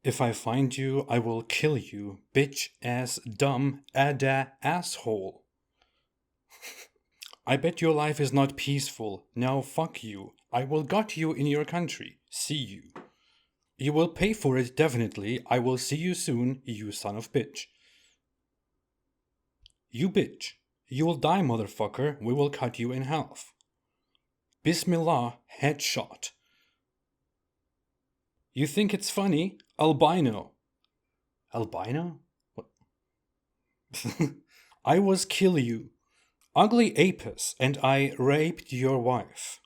If I find you, I will kill you, bitch ass dumb ada asshole. I bet your life is not peaceful. Now fuck you. I will gut you in your country. See you. You will pay for it definitely. I will see you soon, you son of bitch. You bitch. You will die, motherfucker. We will cut you in half. Bismillah, headshot. You think it's funny? Albino. Albino? What? I was kill you. Ugly Apis, and I raped your wife.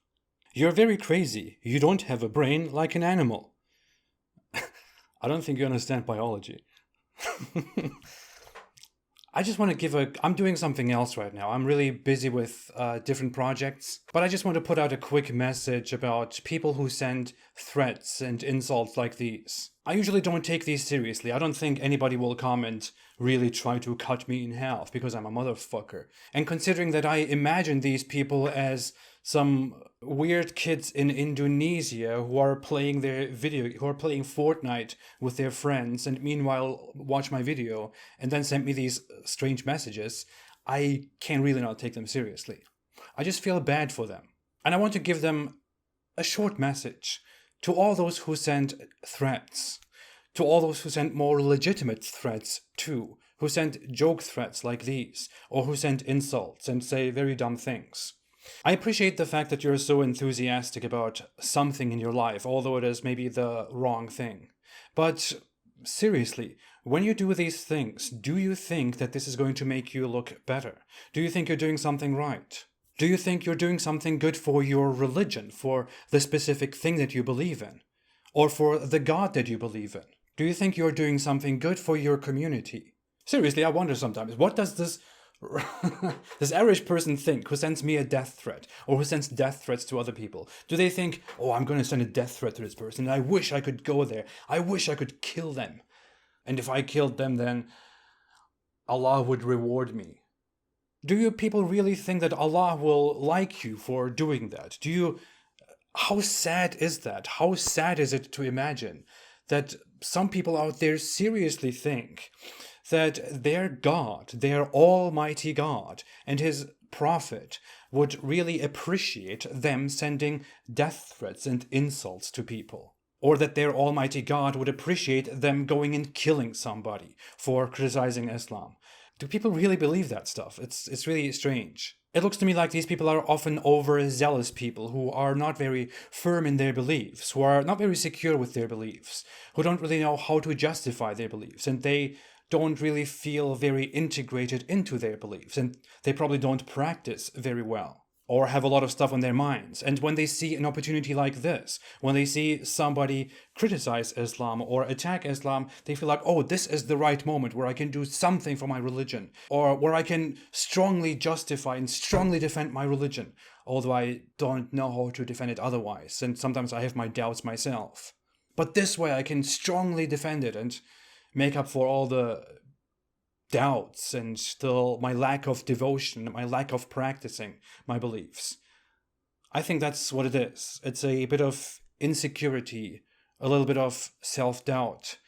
You're very crazy. You don't have a brain like an animal. I don't think you understand biology. I just want to I'm doing something else right now. I'm really busy with different projects. But I just want to put out a quick message about people who send threats and insults like these. I usually don't take these seriously. I don't think anybody will come and really try to cut me in half because I'm a motherfucker. And considering that I imagine these people as some weird kids in Indonesia who are playing Fortnite with their friends and meanwhile watch my video and then send me these strange messages, I can really not take them seriously. I just feel bad for them. And I want to give them a short message to all those who send threats, to all those who send more legitimate threats too, who send joke threats like these, or who send insults and say very dumb things. I appreciate the fact that you're so enthusiastic about something in your life, although it is maybe the wrong thing. But seriously, when you do these things, do you think that this is going to make you look better? Do you think you're doing something right? Do you think you're doing something good for your religion, for the specific thing that you believe in? Or for the God that you believe in? Do you think you're doing something good for your community? Seriously, I wonder sometimes, what does this average person think who sends me a death threat or who sends death threats to other people? Do they think, oh, I'm going to send a death threat to this person and I wish I could go there. I wish I could kill them. And if I killed them, then Allah would reward me. Do you people really think that Allah will like you for doing that? How sad is that? How sad is it to imagine that some people out there seriously think that their God, their almighty God, and his prophet would really appreciate them sending death threats and insults to people? Or that their almighty God would appreciate them going and killing somebody for criticizing Islam? Do people really believe that stuff? It's really strange. It looks to me like these people are often overzealous people who are not very firm in their beliefs, who are not very secure with their beliefs, who don't really know how to justify their beliefs, and they don't really feel very integrated into their beliefs, and they probably don't practice very well or have a lot of stuff on their minds. And when they see an opportunity like this, when they see somebody criticize Islam or attack Islam, they feel like, oh, this is the right moment where I can do something for my religion, or where I can strongly justify and strongly defend my religion, although I don't know how to defend it otherwise, and sometimes I have my doubts myself. But this way I can strongly defend it and make up for all the doubts and still my lack of devotion, my lack of practicing my beliefs. I think that's what it is. It's a bit of insecurity, a little bit of self-doubt,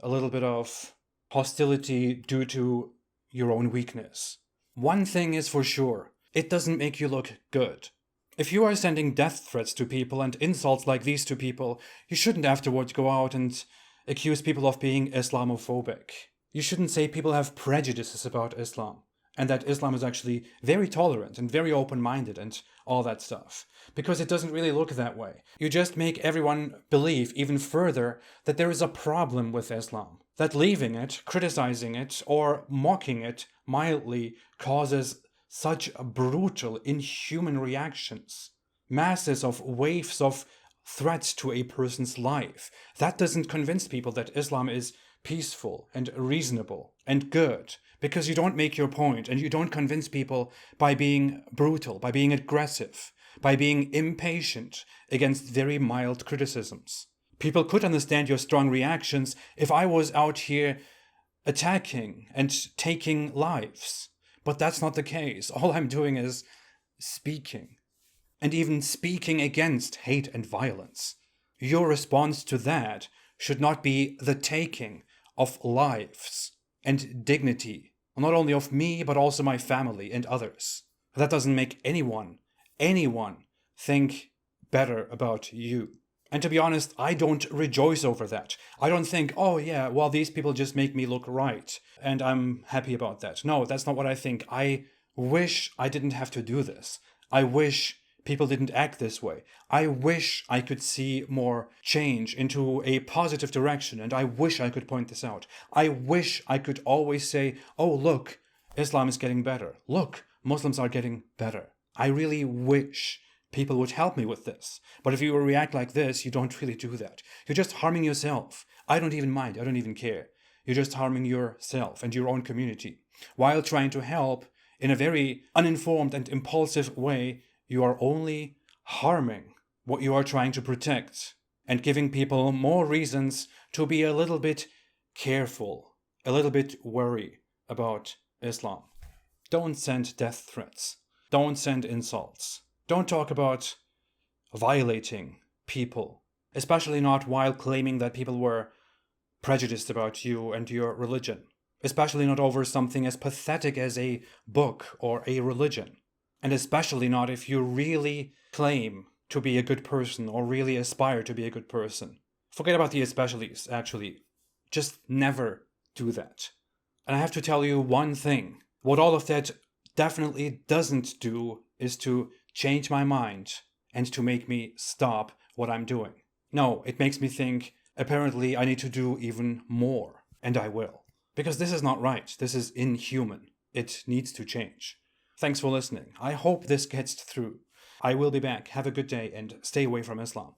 a little bit of hostility due to your own weakness. One thing is for sure, it doesn't make you look good. If you are sending death threats to people and insults like these to people, you shouldn't afterwards go out and accuse people of being Islamophobic. You shouldn't say people have prejudices about Islam and that Islam is actually very tolerant and very open-minded and all that stuff, because it doesn't really look that way. You just make everyone believe even further that there is a problem with Islam, that leaving it, criticizing it, or mocking it mildly causes such brutal, inhuman reactions, masses of waves of threats to a person's life. That doesn't convince people that Islam is peaceful and reasonable and good, because you don't make your point and you don't convince people by being brutal, by being aggressive, by being impatient against very mild criticisms. People could understand your strong reactions if I was out here attacking and taking lives, but that's not the case. All I'm doing is speaking. And even speaking against hate and violence. Your response to that should not be the taking of lives and dignity, not only of me, but also my family and others. That doesn't make anyone think better about you. And to be honest, I don't rejoice over that. I don't think, oh yeah, well, these people just make me look right, and I'm happy about that. No, that's not what I think. I wish I didn't have to do this. I wish people didn't act this way. I wish I could see more change into a positive direction, and I wish I could point this out. I wish I could always say, oh, look, Islam is getting better. Look, Muslims are getting better. I really wish people would help me with this. But if you react like this, you don't really do that. You're just harming yourself. I don't even mind. I don't even care. You're just harming yourself and your own community. While trying to help in a very uninformed and impulsive way, you are only harming what you are trying to protect and giving people more reasons to be a little bit careful, a little bit wary about Islam. Don't send death threats. Don't send insults. Don't talk about violating people, especially not while claiming that people were prejudiced about you and your religion, especially not over something as pathetic as a book or a religion, and especially not if you really claim to be a good person or really aspire to be a good person. Forget about the especiallys, actually. Just never do that. And I have to tell you one thing. What all of that definitely doesn't do is to change my mind and to make me stop what I'm doing. No, it makes me think, apparently I need to do even more, and I will. Because this is not right. This is inhuman. It needs to change. Thanks for listening. I hope this gets through. I will be back. Have a good day and stay away from Islam.